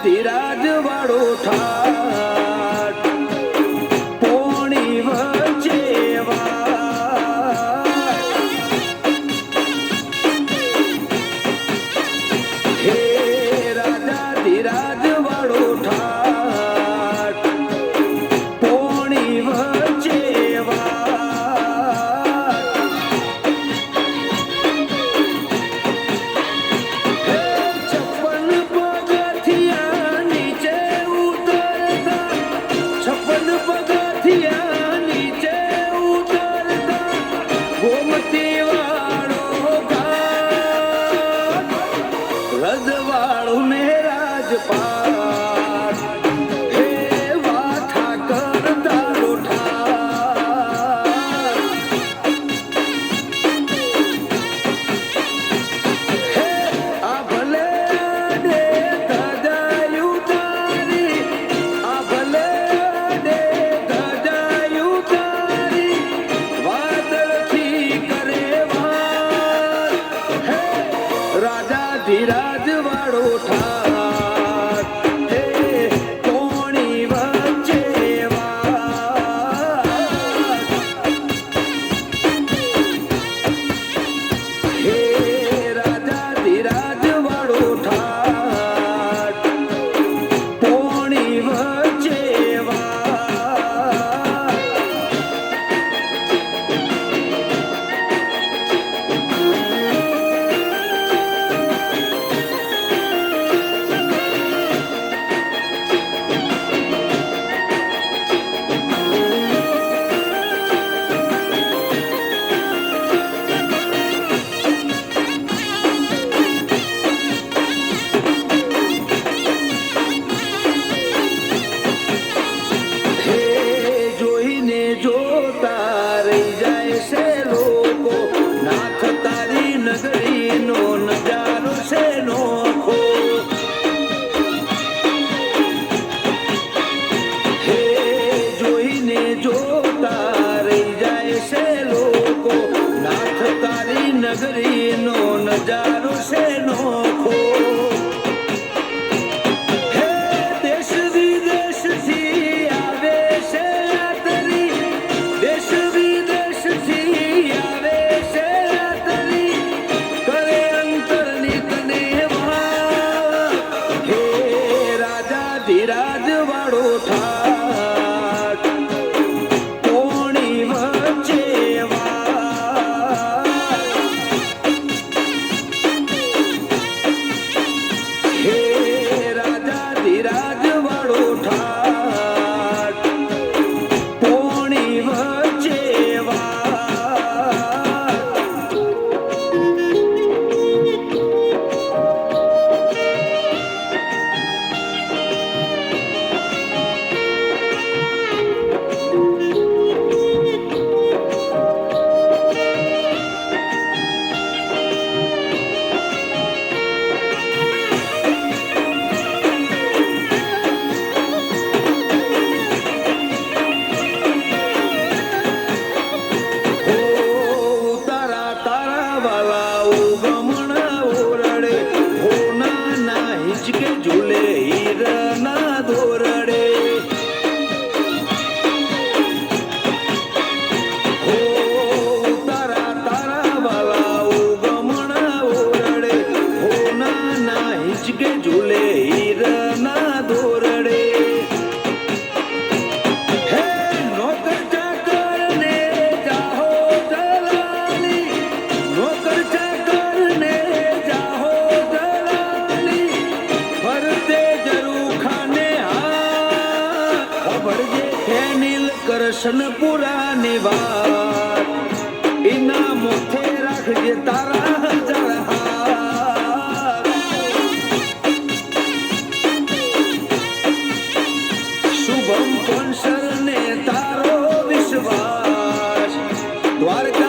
ધીરાજ વાળો ઠાઠ પોણી વચ્ચે હે રાજા ધીરાજ વાળો ઠાઠ પોણી વચ્ચે રજવાડું ને રાજપાટ હે વાઠા કરતા લોઠા હે આ ભલે દે ધજાયું તારી આ ભલે દે ધજાયું તારી વાદળથી કરે વાત હે રાજા ધીરાજ વાળો ઠાઠ હે પોણી વચ્ચે હે રાજા ધીરાજ વાળો ઠાઠ પોણી વચ્ચે જોતા રહી જાય છે લોકો નાથ તારી નગરીનો નજારો છે નોખો હે જોઈને જોતા રહી જાય છે લોકો નાથ તારી નગરીનો નજારો છે નોખો ધીરાજ વાળો ઠાઠ પોણી વચ્ચે હે રાજા ધીરાજ વાળો ઠાઠ પોણી વચ્ચે કે ઝૂલે હીરના દોરડે હો તારા તારા વાલા ઉગમણા ઓરડે હો ના હિચકે ઝૂલે હીરના દોરડે હે નોકર ચાકર ને જાહો દલાલી નોકર ચાકર ને જાહો કરશનપુરા ની વાત એના મોથે રાખજે તારા જરા શુભમ કોન્સર ને તારો વિશ્વાસ દ્વારકા